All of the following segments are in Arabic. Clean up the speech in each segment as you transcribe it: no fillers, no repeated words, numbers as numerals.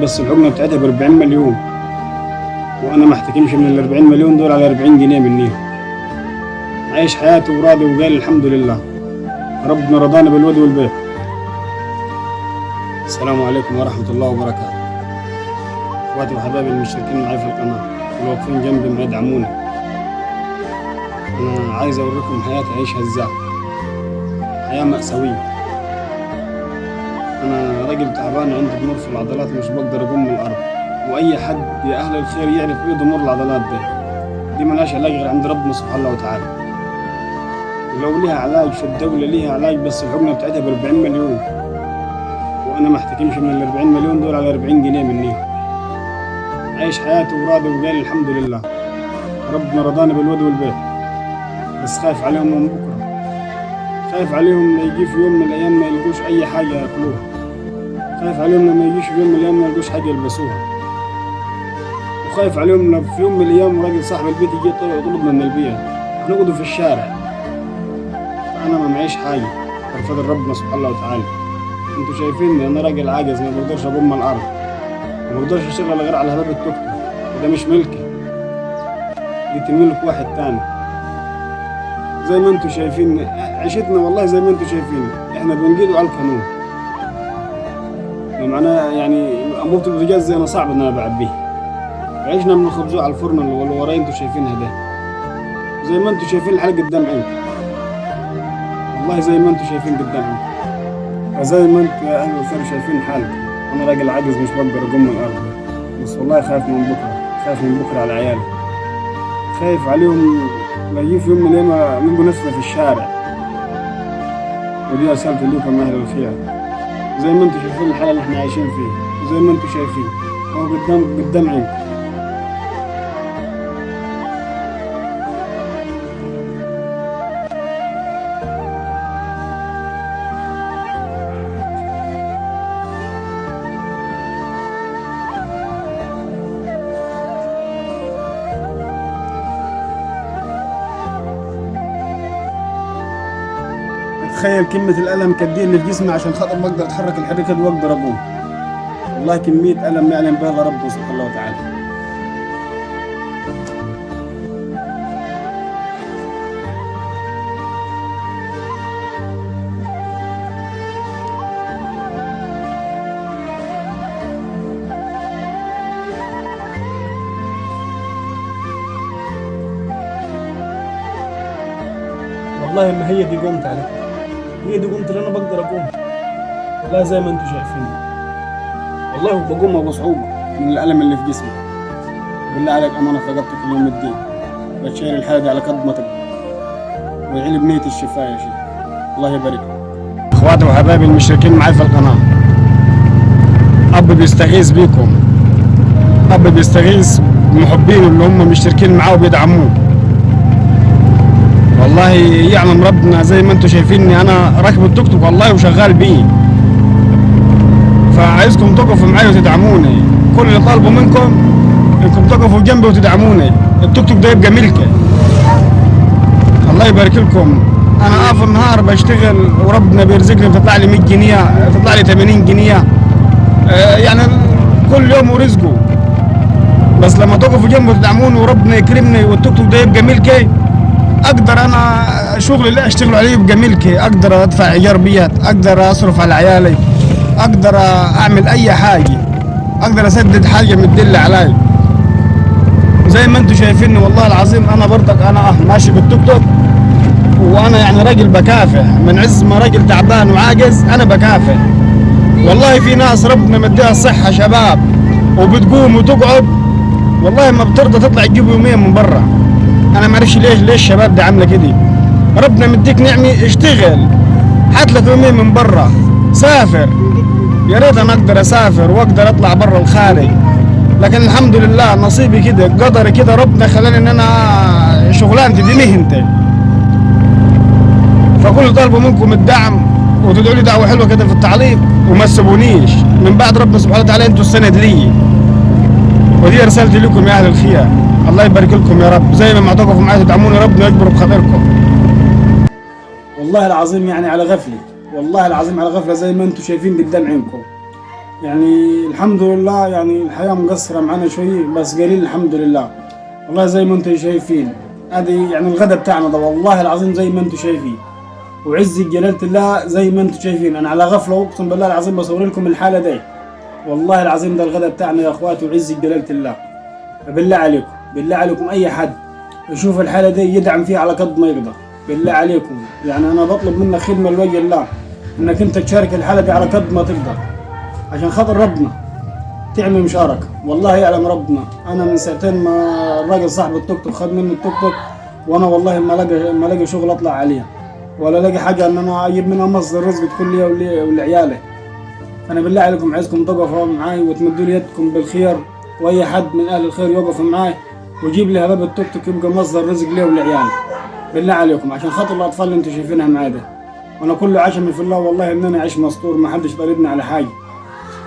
بس الحقنة بتاعتها ب 40 مليون، وأنا ما احتكمش من ال 40 مليون دول على 40 جنيه منيهم. عايش حياتي وراضي وقال الحمد لله، ربنا رضانا بالواد والبيت. السلام عليكم ورحمة الله وبركاته. اخواتي وحبايبي المشتركين معي في القناة والواقفين جنبي ما يدعموني، أنا عايز أوريكم حياتي أعيشها إزاي، حياة مأساوية. أنا راجل تعبان عندي ضمور في العضلات، مش بقدر أقوم من الأرض، وأي حد يا أهل الخير يعرف إيه ضمور العضلات دي ملهاش علاج غير عند ربنا سبحانه وتعالى. ولو ليها علاج في الدولة ليها علاج، بس الحقنة بتاعتها ب 40 مليون، وأنا ما احتكمش من ال 40 مليون دول على 40 جنيه منيهم. عايش حياتي وراضي وقال الحمد لله، ربنا رضانا بالواد والبيت. بس خايف عليهم من بكرة، خايف عليهم ما يجي في يوم من الأيام ما يلقوش أي حاجة ياكلوها، خايف عليهم لما يجيش في يوم من الأيام ما يلقوش حاجة يلبسوها، وخايف عليهم لو في يوم من الأيام راجل صاحب البيت يجي يطلبنا من البيت هنقعدوا في الشارع. فأنا ما معيش حاجة غير فضل ربنا سبحانه وتعالى. انتوا شايفيني أنا راجل عاجز، ما بقدرش أقوم من الأرض، ما بقدرش أشتغل غير على هباب التوك توك، وده مش ملكي، دي ملك واحد تاني. زي ما انتوا شايفين عيشتنا، والله زي ما انتوا شايفين احنا بنجيدوا على القانون. معناه يعني انبوبة البوتاجاز زي انا صعب ان انا بعبيه، عيشنا بنخبزوه على الفرن اللي ورايا انتوا شايفينها ده، زي ما انتوا شايفين الحلقة قدام عينكم، والله زي ما انتوا شايفين قدام عينكم. فزي ما انتوا يا اهل الخير شايفين حالي، انا راجل عاجز مش بقدر اقوم من الارض، بس والله خايف من بكره، خايف من بكره على عيالي، خايف عليهم لا يجي في يوم من الايام نلقوا نفسنا في الشارع. ودي رسالتي لكم يا اهل الخير، زي ما انتوا شايفين الحاله اللي احنا عايشين فيها، زي ما انتوا شايفين هو قدام عينكم. تخيل كمية الألم كدي اللي في جسمي عشان خاطر ما أقدر أتحرك الحركة دي وأقدر أقوم. والله كمية ألم يعلم بها ربنا سبحانه وتعالى. والله ما هي دي قمت على كده، هي دي قمت اللي انا بقدر اقوم، والله زي ما انتم شايفين، والله بقوم بصعوبة من الألم اللي في جسمي. بالله عليك أمانة في رقبتك اليوم الدين، بتشيل الحالة دي على قد ما تقدر، ويعيني بنية الشفاء يا شيخ، الله يبارك. اخواتي وحبايبي المشتركين معي في القناة، أب بيستغيث بيكم، أب بيستغيث بمحبينه اللي هم مشتركين معاه وبيدعموه. والله يعلم ربنا زي ما انتم شايفيني انا راكب التوك توك والله وشغال بيه، فعايزكم تقفوا معايا وتدعموني. كل اللي طالبه منكم انكم تقفوا جنبي وتدعموني، التوك توك ده يبقى ملكي. الله يبارك لكم. انا في النهار بشتغل وربنا بيرزقني، بتطلع لي 100 جنيه، تطلع لي 80 جنيه، يعني كل يوم ورزقه. بس لما تقفوا جنبي وتدعموني وربنا يكرمني والتوك توك ده يبقى ملكي، اقدر انا شغلي اللي اشتغل عليه يبقى ملكي، اقدر ادفع ايجار بيت، اقدر اصرف على عيالي، اقدر اعمل اي حاجه، اقدر اسدد حاجه من الدل علي. زي ما انتم شايفيني والله العظيم انا برضك انا ماشي بالتوك توك، وانا يعني راجل بكافح من عز ما راجل تعبان وعاجز، انا بكافح. والله في ناس ربنا مديها الصحه شباب وبتقوم وتقعد، والله ما بترضى تطلع تجيب يومين من برا. انا ما اعرفش ليش الشباب ده عامله كده. ربنا مديك نعمه، اشتغل، هات لك يومين من برا، سافر. يا ريت انا اقدر اسافر واقدر اطلع برا الخارج، لكن الحمد لله نصيبي كده، قدري كده، ربنا خلاني ان انا شغلانتي دي مهنتي. فكل طالبه منكم الدعم وتدعوا لي دعوه حلوه كده في التعليق، وما تسيبونيش من بعد ربنا سبحانه وتعالى، انتوا السند لي. ودي رسالتي لكم يا اهل الخير، الله يبارك لكم يا رب، زي ما تقفوا معايا تدعموني ربنا يكبر بخاطركم. والله العظيم يعني على غفله، والله العظيم على غفله، زي ما انتم شايفين قدام عينكم يعني الحمد لله، يعني الحياة مقصرة معنا شوي بس قليل الحمد لله. والله زي ما انتم شايفين هذه يعني الغداء بتاعنا ده، والله العظيم زي ما انتم شايفين، وعز جلالة الله زي ما انتم شايفين. انا على غفلة اقسم بالله العظيم بصور لكم الحالة دي. والله العظيم ده الغداء بتاعنا يا اخواتي وعز جلالة الله. فبالله عليكم، بالله عليكم اي حد يشوف الحالة دي يدعم فيها على قد ما يقدر. بالله عليكم يعني انا بطلب منك خدمة لوجه الله، انك انت تشارك الحالة دي على قد ما تقدر عشان خاطر ربنا، تعمل مشاركة. والله يعلم ربنا، انا من ساعتين ما الراجل صاحب التوك توك خد مني التوك توك، وانا والله ما لاقي شغل اطلع عليه، ولا لاقي حاجة ان انا اجيب منها مصدر رزق تكون لي ولعيالي. فانا بالله عليكم عايزكم تقفوا معاي وتمدوا لي يدكم بالخير، واي حد من اهل الخير يوقف معاي ويجيب لي هباب التوك توك يبقى مصدر رزق لي ولعيالي. بالله عليكم عشان خاطر الاطفال اللي انتم شايفينها معايا ده. وانا كله عشمي في الله والله ان انا اعيش مستور، ما حدش طالبني على حاجه.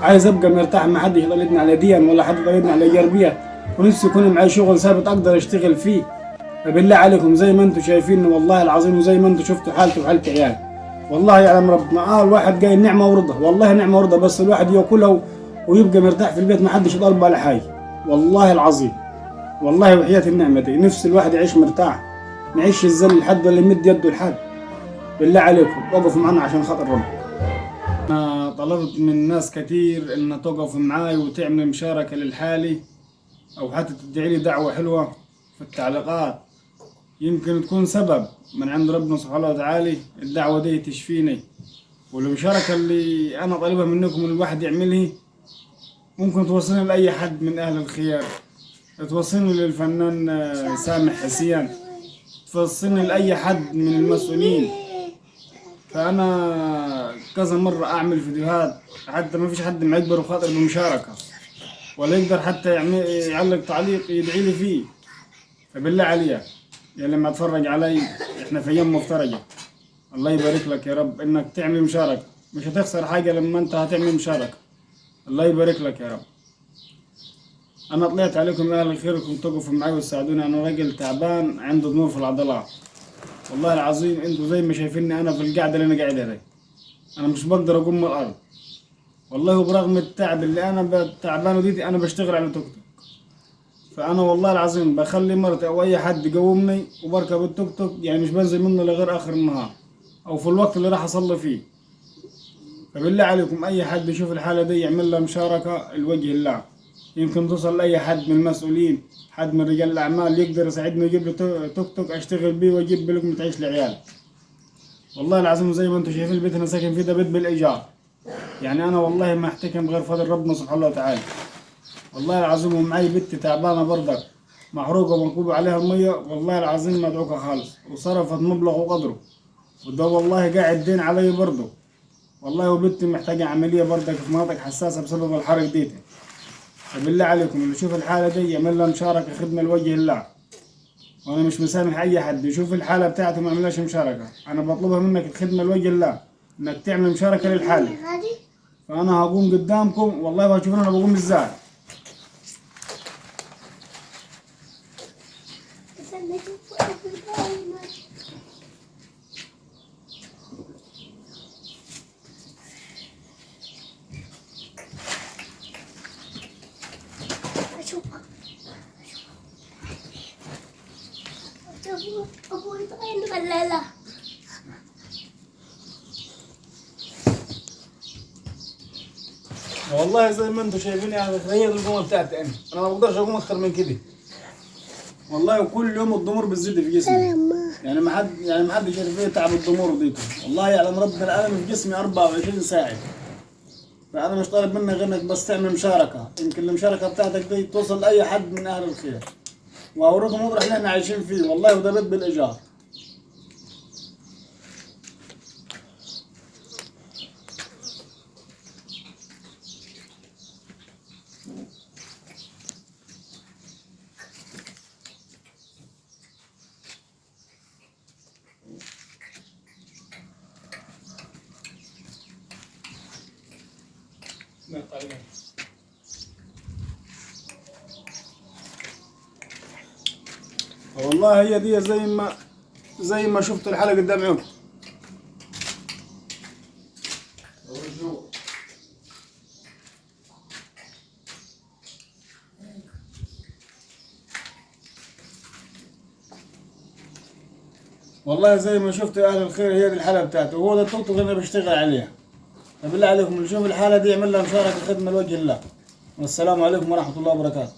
عايز ابقى مرتاح، ما حدش طالبني على دين ولا حد طالبني على جربيه، ونفسي يكون معي شغل ثابت اقدر اشتغل فيه. فبالله عليكم زي ما انتم شايفين والله العظيم، وزي ما انتم شفتوا حالتي وحالة عيالي، والله يعلم ربنا. الواحد جاي نعمه ورضا، والله نعمه ورضا، بس الواحد ياكلها ويبقى مرتاح في البيت، ما حدش يطالبه على حاجه. والله العظيم، والله وحياة النعمه دي نفس الواحد يعيش مرتاح، ما يعيش الذل لحد ولا يمد يده لحد. بالله عليكم وقفوا معنا عشان خاطر ربنا. أنا طلبت من ناس كتير إن توقف معاي وتعمل مشاركة للحالي، أو حتى تدعي لي دعوة حلوة في التعليقات، يمكن تكون سبب من عند ربنا سبحانه وتعالى الدعوة دي تشفيني. والمشاركة اللي أنا طالبها منكم إن الواحد يعملها ممكن توصلني لأي حد من أهل الخير، توصلني للفنان سامح حسين، توصلني لأي حد من المسؤولين. فأنا كذا مرة أعمل فيديوهات حتى ما فيش حد ما يقدر يخاطر بمشاركة، ولا يقدر حتى يعلق تعليق يدعي لي فيه. فبالله عليك يا لما تفرج علي، احنا في أيام مفترجة، الله يبارك لك يا رب إنك تعمل مشاركة، مش هتخسر حاجة لما أنت هتعمل مشاركة. الله يبارك لك يا رب. أنا طلعت عليكم يا أهل الخير إنكم تقفوا معي وتساعدوني، أنا راجل تعبان عنده ضمور في العضلات. والله العظيم انتوا زي ما شايفيني انا في القعده اللي انا قاعدها دي، انا مش بقدر اقوم من الارض. والله وبرغم التعب اللي انا تعبان وديتي انا بشتغل على توك توك. فانا والله العظيم بخلي مرتي او اي حد يقومني وبركب التوك توك، يعني مش بنزل منه لغير اخر النهار او في الوقت اللي راح اصلي فيه. فبالله عليكم اي حد يشوف الحاله دي يعمل له مشاركه لوجه الله، يمكن توصل لاي حد من المسؤولين، حد من رجال الاعمال يقدر يساعدني يجيب له توك توك اشتغل بيه واجيب بيه لقمه تعيش لعيالي. والله العظيم زي ما انتم شايفين البيت انا ساكن فيه ده بيت بالايجار، يعني انا والله ما احتكم غير فضل ربنا سبحانه وتعالى. والله العظيم ومعي بنتي تعبانه برضك محروقه ومنكوب عليها الميه، والله العظيم مدعوكه خالص وصرفت مبلغ وقدره، وده والله قاعد دين علي برضه. والله وبنتي محتاجه عمليه برضك في مناطق حساسه بسبب الحرق ديتي. فبالله عليكم اللي يشوف الحاله دي يعمل لها مشاركه خدمه لوجه الله، وانا مش مسامح اي حد يشوف الحاله بتاعته ما عملهاش مشاركه. انا بطلبها منك الخدمه لوجه الله، انك تعمل مشاركه للحاله. فانا هقوم قدامكم والله وهتشوفون انا بقوم ازاي. أبوي طاير غلالة. والله زي ما انتم شايفين يعني هي دي القومه بتاعتي انا ما بقدرش اقوم اكتر من كده. والله وكل يوم الضمور بتزيد في جسمي، يعني ما حد شايف فيه تعب الضمور ديته. والله يعلم ربنا الالم في جسمي 24 ساعه. فانا مش طالب منك غير انك بس تعمل مشاركه، يمكن المشاركه بتاعتك دي توصل لاي حد من اهل الخير، واوريكم وضح اللي احنا عايشين فيه. والله وده بيت بالايجار. والله هي دي زي ما شفت الحلقة قدام عيونكم. والله زي ما شفت اهل الخير هي دي الحاله بتاعته، وهو ده التوك توك اللي انا بشتغل عليها. فبالله عليكم اللي يشوف الحاله دي يعمل لها مشاركه خدمه لوجه الله. والسلام عليكم ورحمه الله وبركاته.